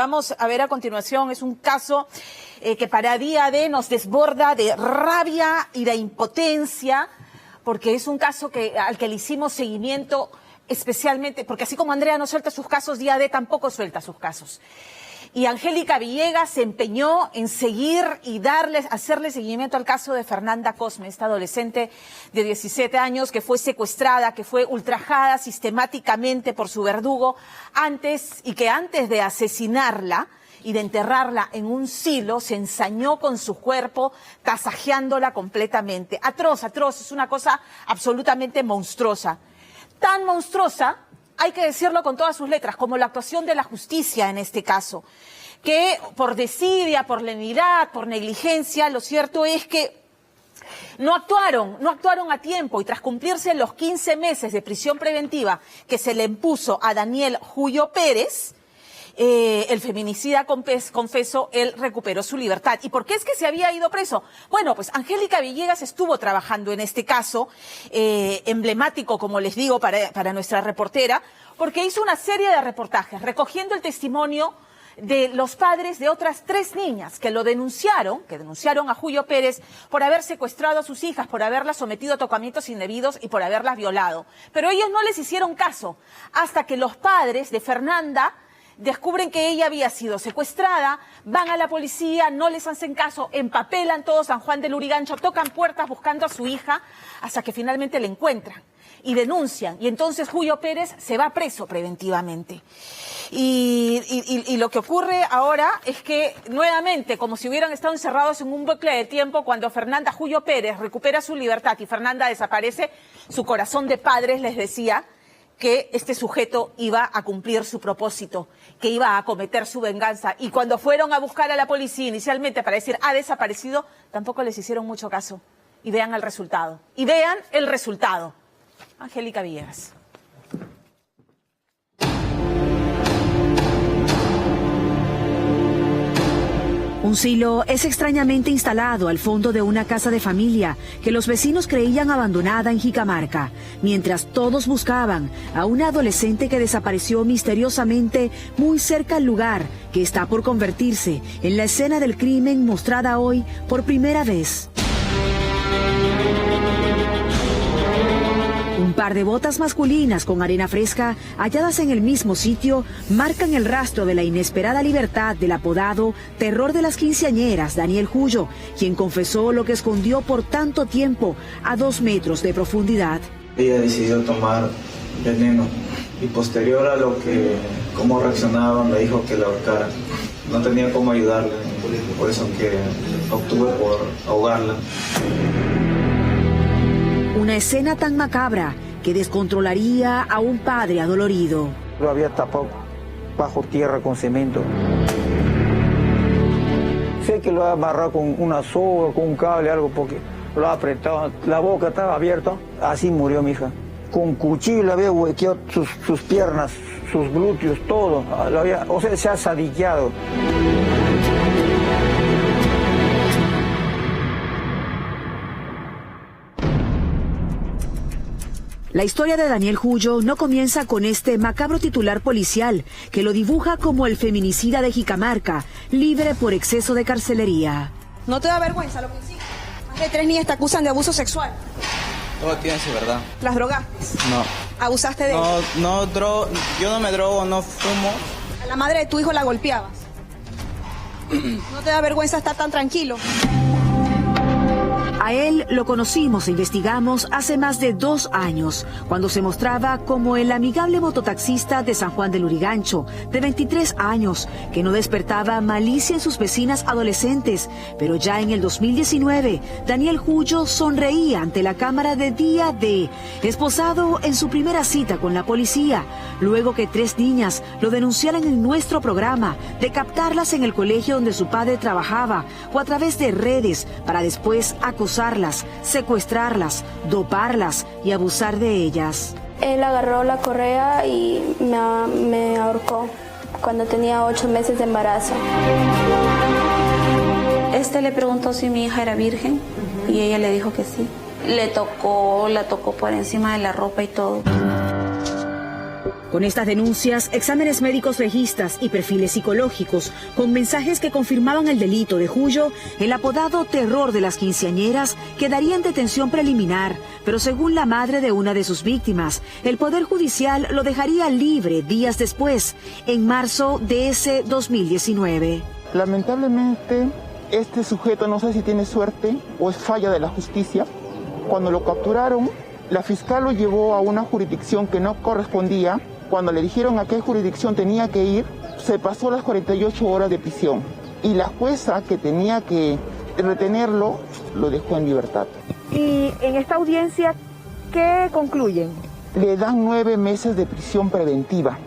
vamos a ver a continuación es un caso que para día de nos desborda de rabia y de impotencia, porque es un caso al que le hicimos seguimiento especialmente, porque así como Andrea no suelta sus casos, día de tampoco suelta sus casos. Y Angélica Villegas se empeñó en seguir y hacerle seguimiento al caso de Fernanda Cosme, esta adolescente de 17 años que fue secuestrada, que fue ultrajada sistemáticamente por su verdugo antes de asesinarla y de enterrarla en un silo, se ensañó con su cuerpo, tasajeándola completamente. Atroz, atroz, es una cosa absolutamente monstruosa. Tan monstruosa, hay que decirlo con todas sus letras, como la actuación de la justicia en este caso, que por desidia, por lenidad, por negligencia, lo cierto es que no actuaron a tiempo, y tras cumplirse los 15 meses de prisión preventiva que se le impuso a Daniel Julio Pérez, el feminicida confeso, él recuperó su libertad. ¿Y por qué es que se había ido preso? Bueno, pues Angélica Villegas estuvo trabajando en este caso, emblemático, como les digo, para nuestra reportera, porque hizo una serie de reportajes recogiendo el testimonio de los padres de otras 3 niñas que denunciaron a Julio Pérez por haber secuestrado a sus hijas, por haberlas sometido a tocamientos indebidos y por haberlas violado. Pero ellos no les hicieron caso hasta que los padres de Fernanda descubren que ella había sido secuestrada, van a la policía, no les hacen caso, empapelan todo San Juan del Lurigancho, tocan puertas buscando a su hija, hasta que finalmente la encuentran y denuncian. Y entonces Julio Pérez se va preso preventivamente. Y lo que ocurre ahora es que nuevamente, como si hubieran estado encerrados en un bucle de tiempo, cuando Julio Pérez recupera su libertad y Fernanda desaparece, su corazón de padres les decía que este sujeto iba a cumplir su propósito, que iba a cometer su venganza. Y cuando fueron a buscar a la policía inicialmente para decir ha desaparecido, tampoco les hicieron mucho caso. Y vean el resultado. Y vean el resultado. Angélica Villegas. Un silo es extrañamente instalado al fondo de una casa de familia que los vecinos creían abandonada en Jicamarca, mientras todos buscaban a una adolescente que desapareció misteriosamente muy cerca al lugar que está por convertirse en la escena del crimen mostrada hoy por primera vez. Un par de botas masculinas con arena fresca halladas en el mismo sitio marcan el rastro de la inesperada libertad del apodado terror de las quinceañeras Daniel Julio, quien confesó lo que escondió por tanto tiempo a 2 metros de profundidad. Ella decidió tomar veneno y posterior a cómo reaccionaba me dijo que la ahorcara. No tenía cómo ayudarle, por eso que obtuve por ahogarla. Una escena tan macabra que descontrolaría a un padre adolorido. Lo había tapado bajo tierra con cemento. Sé que lo ha amarrado con una soga, con un cable, algo, porque lo ha apretado. La boca estaba abierta. Así murió mi hija. Con cuchillo le había huequeado sus piernas, sus glúteos, todo. Se ha sadiqueado. La historia de Daniel Julio no comienza con este macabro titular policial que lo dibuja como el feminicida de Jicamarca, libre por exceso de carcelería. ¿No te da vergüenza lo que hiciste? Más de 3 niñas te acusan de abuso sexual. Todo tiene su verdad. ¿Las drogaste? No. ¿Abusaste de ella? Yo no me drogo, no fumo. ¿A la madre de tu hijo la golpeabas? ¿No te da vergüenza estar tan tranquilo? A él lo conocimos e investigamos hace más de 2 años, cuando se mostraba como el amigable mototaxista de San Juan del Lurigancho, de 23 años, que no despertaba malicia en sus vecinas adolescentes. Pero ya en el 2019, Daniel Julio sonreía ante la cámara de Día D, esposado en su primera cita con la policía, luego que 3 niñas lo denunciaran en nuestro programa, de captarlas en el colegio donde su padre trabajaba, o a través de redes, para después acosarlas, secuestrarlas, doparlas y abusar de ellas. Él agarró la correa y me ahorcó cuando tenía 8 meses de embarazo. Le preguntó si mi hija era virgen y ella le dijo que sí. La tocó por encima de la ropa y todo. Con estas denuncias, exámenes médicos legistas y perfiles psicológicos con mensajes que confirmaban el delito de Julio, el apodado terror de las quinceañeras quedaría en detención preliminar, pero según la madre de una de sus víctimas, el Poder Judicial lo dejaría libre días después, en marzo de ese 2019. Lamentablemente, este sujeto, no sé si tiene suerte o es falla de la justicia, cuando lo capturaron, la fiscal lo llevó a una jurisdicción que no correspondía. Cuando le dijeron a qué jurisdicción tenía que ir, se pasó las 48 horas de prisión. Y la jueza que tenía que retenerlo, lo dejó en libertad. Y en esta audiencia, ¿qué concluyen? Le dan 9 meses de prisión preventiva,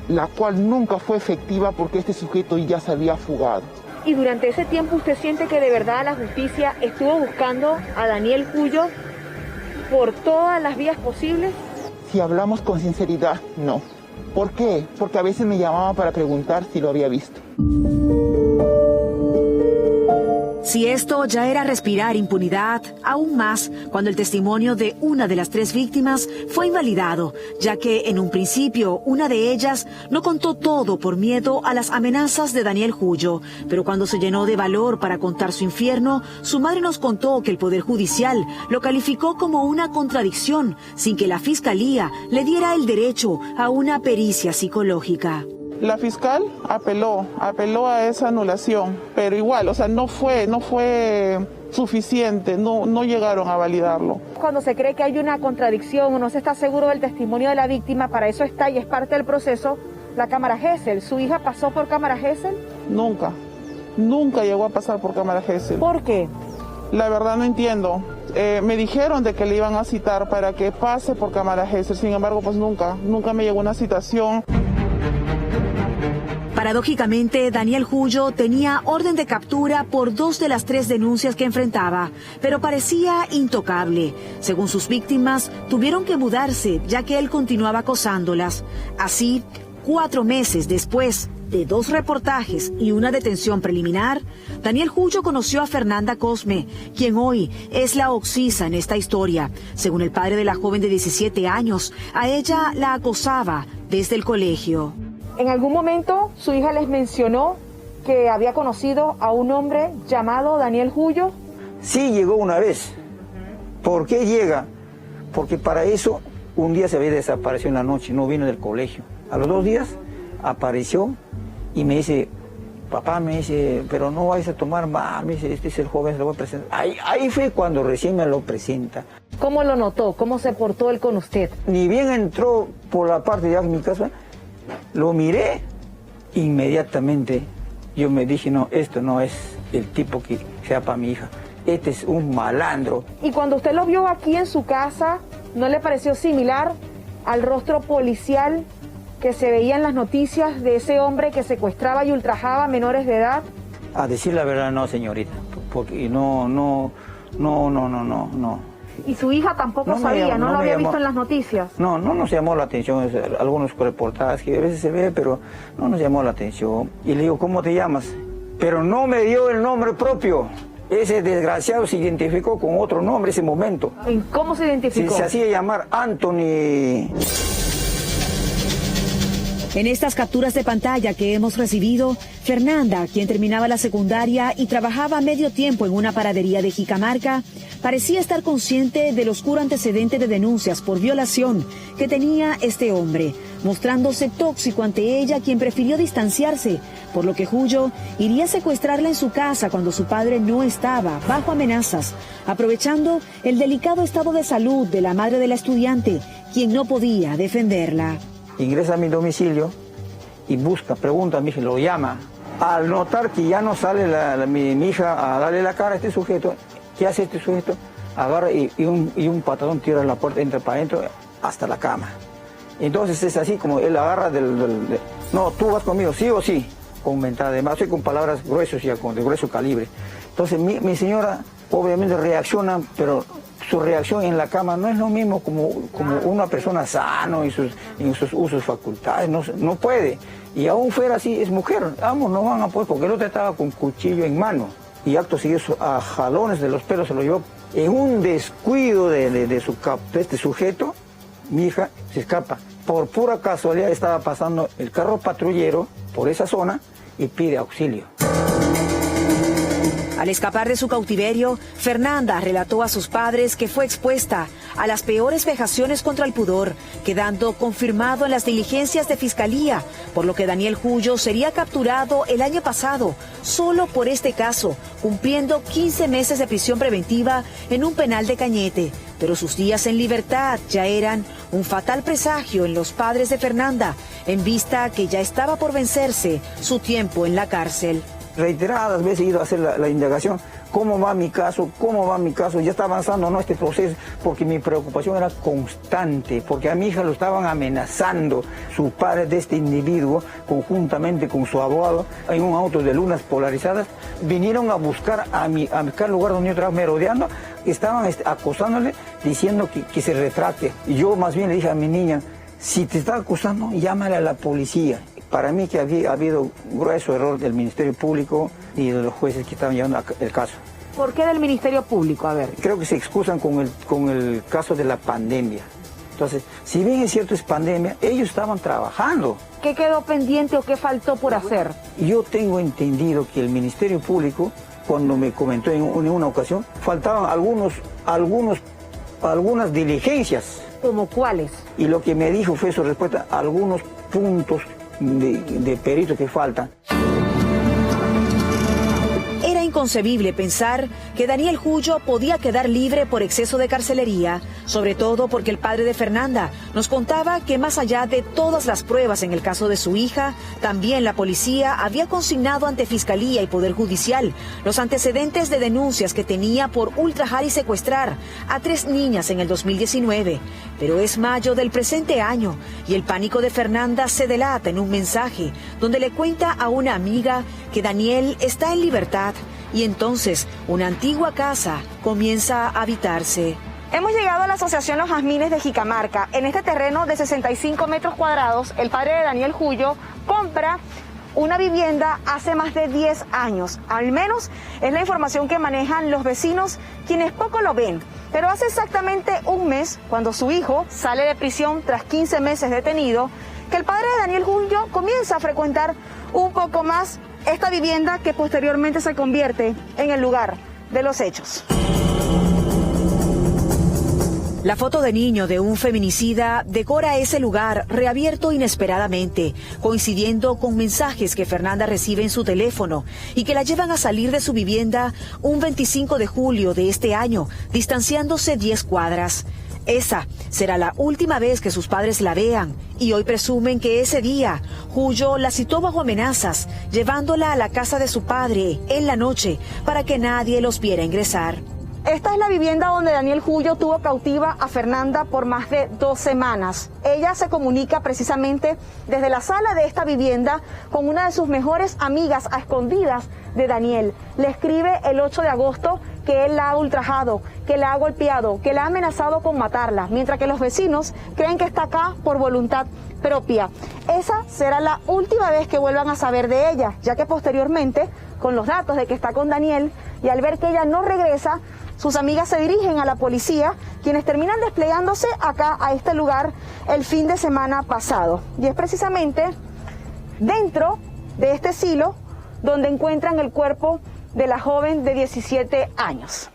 la cual nunca fue efectiva porque este sujeto ya se había fugado. ¿Y durante ese tiempo usted siente que de verdad la justicia estuvo buscando a Daniel Julio por todas las vías posibles? Si hablamos con sinceridad, no. ¿Por qué? Porque a veces me llamaba para preguntar si lo había visto. Si esto ya era respirar impunidad, aún más cuando el testimonio de una de las 3 víctimas fue invalidado, ya que en un principio una de ellas no contó todo por miedo a las amenazas de Daniel Julio, pero cuando se llenó de valor para contar su infierno, su madre nos contó que el Poder Judicial lo calificó como una contradicción, sin que la Fiscalía le diera el derecho a una pericia psicológica. La fiscal apeló a esa anulación, pero igual, o sea, no fue suficiente, no llegaron a validarlo. Cuando se cree que hay una contradicción o no se está seguro del testimonio de la víctima, para eso está y es parte del proceso la cámara Gesell. ¿Su hija pasó por cámara Gesell? Nunca llegó a pasar por cámara Gesell. ¿Por qué? La verdad no entiendo. Me dijeron de que le iban a citar para que pase por cámara Gesell, sin embargo, pues nunca me llegó una citación. Paradójicamente, Daniel Julio tenía orden de captura por 2 de las 3 denuncias que enfrentaba, pero parecía intocable. Según sus víctimas, tuvieron que mudarse, ya que él continuaba acosándolas. Así, 4 meses después de 2 reportajes y una detención preliminar, Daniel Julio conoció a Fernanda Cosme, quien hoy es la oxisa en esta historia. Según el padre de la joven de 17 años, a ella la acosaba desde el colegio. ¿En algún momento su hija les mencionó que había conocido a un hombre llamado Daniel Julio? Sí, llegó una vez. ¿Por qué llega? Porque para eso un día se había desaparecido en la noche, no vino del colegio. A los 2 días apareció y me dice, papá, me dice, pero no vais a tomar más, me dice, este es el joven, se lo voy a presentar. Ahí fue cuando recién me lo presenta. ¿Cómo lo notó? ¿Cómo se portó él con usted? Ni bien entró por la parte de mi casa, lo miré, inmediatamente yo me dije, no, esto no es el tipo que sea para mi hija, este es un malandro. Y cuando usted lo vio aquí en su casa, ¿no le pareció similar al rostro policial que se veía en las noticias de ese hombre que secuestraba y ultrajaba a menores de edad? A decir la verdad, no, señorita, porque no. ¿Y su hija tampoco sabía, no lo había visto en las noticias? No nos llamó la atención, algunos reportajes que a veces se ve, pero no nos llamó la atención. Y le digo, ¿cómo te llamas? Pero no me dio el nombre propio. Ese desgraciado se identificó con otro nombre ese momento. ¿Cómo se identificó? Se hacía llamar Anthony. En estas capturas de pantalla que hemos recibido, Fernanda, quien terminaba la secundaria y trabajaba medio tiempo en una panadería de Jicamarca, parecía estar consciente del oscuro antecedente de denuncias por violación que tenía este hombre, mostrándose tóxico ante ella, quien prefirió distanciarse, por lo que Julio iría a secuestrarla en su casa cuando su padre no estaba, bajo amenazas, aprovechando el delicado estado de salud de la madre de la estudiante, quien no podía defenderla. Ingresa a mi domicilio y pregunta a mi hija, lo llama. Al notar que ya no sale mi hija a darle la cara a este sujeto, ¿qué hace este sujeto? Agarra y un patadón tira la puerta, entra para adentro hasta la cama. Entonces es así como él agarra no, tú vas conmigo, sí o sí, con mentada, además con palabras gruesas ya, de grueso calibre. Entonces mi señora obviamente reacciona, pero su reacción en la cama no es lo mismo como una persona sano en sus usos facultades, no puede. Y aún fuera así, es mujer, ambos no van a poder, porque el otro estaba con cuchillo en mano. Y acto seguido, a jalones de los pelos se lo llevó. En un descuido de este sujeto, mi hija se escapa. Por pura casualidad estaba pasando el carro patrullero por esa zona y pide auxilio. Al escapar de su cautiverio, Fernanda relató a sus padres que fue expuesta a las peores vejaciones contra el pudor, quedando confirmado en las diligencias de fiscalía, por lo que Daniel Julio sería capturado el año pasado, solo por este caso, cumpliendo 15 meses de prisión preventiva en un penal de Cañete. Pero sus días en libertad ya eran un fatal presagio en los padres de Fernanda, en vista que ya estaba por vencerse su tiempo en la cárcel. Reiteradas veces he ido a hacer la indagación, ¿cómo va mi caso? ¿Cómo va mi caso? Ya está avanzando, ¿no?, este proceso, porque mi preocupación era constante, porque a mi hija lo estaban amenazando sus padres de este individuo, conjuntamente con su abogado, en un auto de lunas polarizadas, vinieron a buscar a cada lugar donde yo trabajo, merodeando, estaban acosándole, diciendo que se retrate. Y yo más bien le dije a mi niña, si te está acusando, llámale a la policía. Para mí que ha habido grueso error del Ministerio Público y de los jueces que estaban llevando el caso. ¿Por qué del Ministerio Público? A ver. Creo que se excusan con el caso de la pandemia. Entonces, si bien es cierto es pandemia, ellos estaban trabajando. ¿Qué quedó pendiente o qué faltó por hacer? Yo tengo entendido que el Ministerio Público, cuando me comentó en una ocasión, faltaban algunas diligencias. ¿Cómo cuáles? Y lo que me dijo fue su respuesta, algunos puntos de perito que faltan. Era inconcebible pensar que Daniel Julio podía quedar libre por exceso de carcelería, sobre todo porque el padre de Fernanda nos contaba que más allá de todas las pruebas en el caso de su hija, también la policía había consignado ante Fiscalía y Poder Judicial los antecedentes de denuncias que tenía por ultrajar y secuestrar a 3 niñas en el 2019. Pero es mayo del presente año y el pánico de Fernanda se delata en un mensaje donde le cuenta a una amiga que Daniel está en libertad y entonces una antigua casa comienza a habitarse. Hemos llegado a la Asociación Los Jazmines de Jicamarca. En este terreno de 65 metros cuadrados, el padre de Daniel Julio compra una vivienda hace más de 10 años. Al menos es la información que manejan los vecinos, quienes poco lo ven. Pero hace exactamente un mes, cuando su hijo sale de prisión tras 15 meses detenido, que el padre de Daniel Julio comienza a frecuentar un poco más esta vivienda que posteriormente se convierte en el lugar de los hechos. La foto de niño de un feminicida decora ese lugar reabierto inesperadamente, coincidiendo con mensajes que Fernanda recibe en su teléfono y que la llevan a salir de su vivienda un 25 de julio de este año, distanciándose 10 cuadras. Esa será la última vez que sus padres la vean y hoy presumen que ese día Julio la citó bajo amenazas, llevándola a la casa de su padre en la noche para que nadie los viera ingresar. Esta es la vivienda donde Daniel Julio tuvo cautiva a Fernanda por más de 2 semanas. Ella se comunica precisamente desde la sala de esta vivienda con una de sus mejores amigas a escondidas de Daniel. Le escribe el 8 de agosto que él la ha ultrajado, que la ha golpeado, que la ha amenazado con matarla, mientras que los vecinos creen que está acá por voluntad propia. Esa será la última vez que vuelvan a saber de ella, ya que posteriormente, con los datos de que está con Daniel y al ver que ella no regresa, sus amigas se dirigen a la policía, quienes terminan desplegándose acá a este lugar el fin de semana pasado. Y es precisamente dentro de este silo donde encuentran el cuerpo de la joven de 17 años.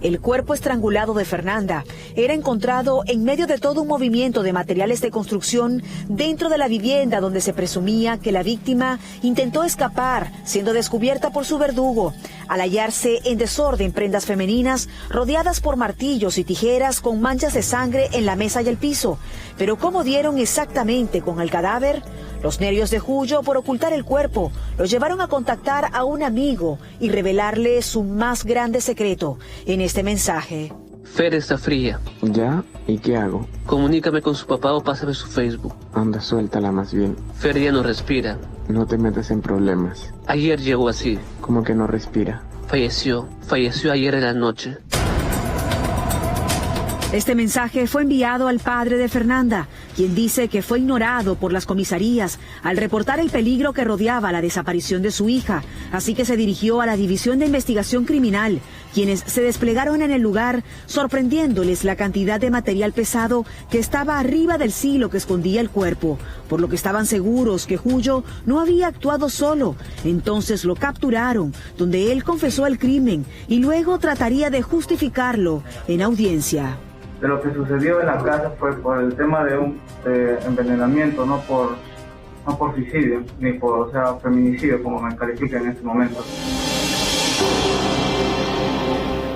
El cuerpo estrangulado de Fernanda era encontrado en medio de todo un movimiento de materiales de construcción dentro de la vivienda donde se presumía que la víctima intentó escapar, siendo descubierta por su verdugo, al hallarse en desorden prendas femeninas rodeadas por martillos y tijeras con manchas de sangre en la mesa y el piso. Pero ¿cómo dieron exactamente con el cadáver? Los nervios de Julio por ocultar el cuerpo lo llevaron a contactar a un amigo y revelarle su más grande secreto en este mensaje. Fer está fría. ¿Ya? ¿Y qué hago? Comunícame con su papá o pásame su Facebook. Anda, suéltala más bien. Fer ya no respira. No te metas en problemas. Ayer llegó así. ¿Cómo que no respira? Falleció ayer en la noche. Este mensaje fue enviado al padre de Fernanda, quien dice que fue ignorado por las comisarías al reportar el peligro que rodeaba la desaparición de su hija, así que se dirigió a la División de Investigación Criminal, quienes se desplegaron en el lugar, sorprendiéndoles la cantidad de material pesado que estaba arriba del silo que escondía el cuerpo, por lo que estaban seguros que Julio no había actuado solo. Entonces lo capturaron, donde él confesó el crimen y luego trataría de justificarlo en audiencia. De lo que sucedió en la casa fue por el tema de un envenenamiento, no por suicidio, ni por feminicidio, como me califican en este momento.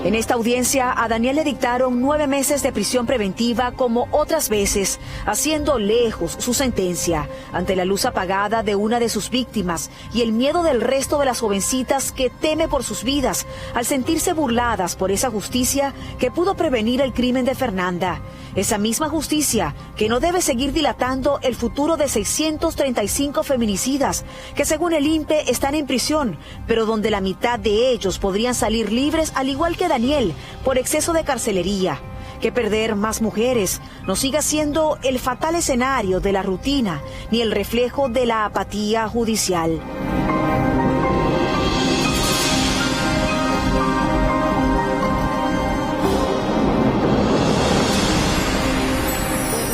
En esta audiencia a Daniel le dictaron 9 meses de prisión preventiva como otras veces, haciendo lejos su sentencia ante la luz apagada de una de sus víctimas y el miedo del resto de las jovencitas que teme por sus vidas al sentirse burladas por esa justicia que pudo prevenir el crimen de Fernanda. Esa misma justicia que no debe seguir dilatando el futuro de 635 feminicidas que según el INPE están en prisión, pero donde la mitad de ellos podrían salir libres al igual que Daniel por exceso de carcelería. Que perder más mujeres no siga siendo el fatal escenario de la rutina ni el reflejo de la apatía judicial.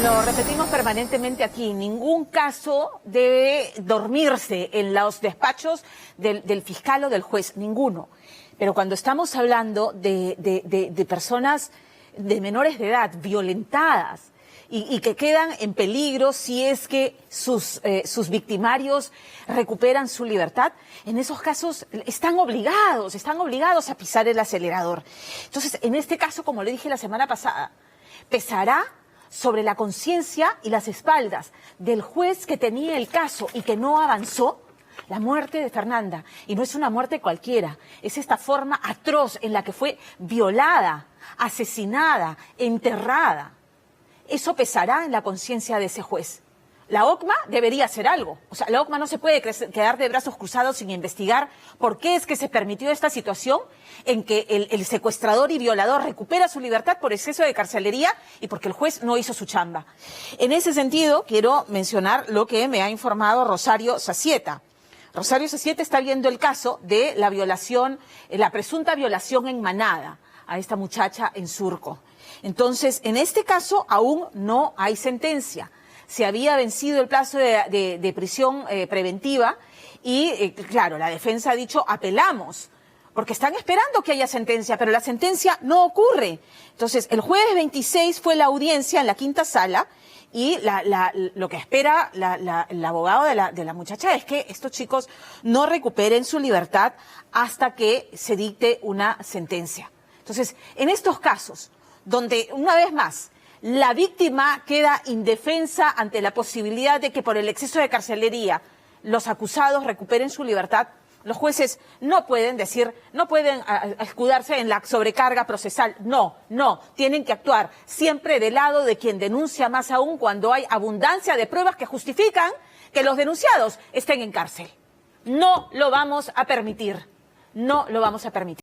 Lo repetimos permanentemente aquí, ningún caso debe dormirse en los despachos del fiscal o del juez, ninguno. Pero cuando estamos hablando de personas de menores de edad violentadas y que quedan en peligro si es que sus victimarios recuperan su libertad, en esos casos están obligados a pisar el acelerador. Entonces, en este caso, como le dije la semana pasada, pesará sobre la conciencia y las espaldas del juez que tenía el caso y que no avanzó la muerte de Fernanda. Y no es una muerte cualquiera, es esta forma atroz en la que fue violada, asesinada, enterrada. Eso pesará en la conciencia de ese juez. La OCMA debería hacer algo. O sea, la OCMA no se puede quedar de brazos cruzados sin investigar por qué es que se permitió esta situación en que el secuestrador y violador recupera su libertad por exceso de carcelería y porque el juez no hizo su chamba. En ese sentido, quiero mencionar lo que me ha informado Rosario Zacieta. Rosario Zacieta está viendo el caso de la violación, la presunta violación en manada a esta muchacha en Surco. Entonces, en este caso aún no hay sentencia. Se había vencido el plazo de prisión preventiva y, claro, la defensa ha dicho apelamos, porque están esperando que haya sentencia, pero la sentencia no ocurre. Entonces, el jueves 26 fue la audiencia en la quinta sala y lo que espera el abogado de la muchacha es que estos chicos no recuperen su libertad hasta que se dicte una sentencia. Entonces, en estos casos, donde, una vez más, la víctima queda indefensa ante la posibilidad de que por el exceso de carcelería los acusados recuperen su libertad, los jueces no pueden escudarse en la sobrecarga procesal. No, tienen que actuar siempre del lado de quien denuncia, más aún cuando hay abundancia de pruebas que justifican que los denunciados estén en cárcel. No lo vamos a permitir, no lo vamos a permitir.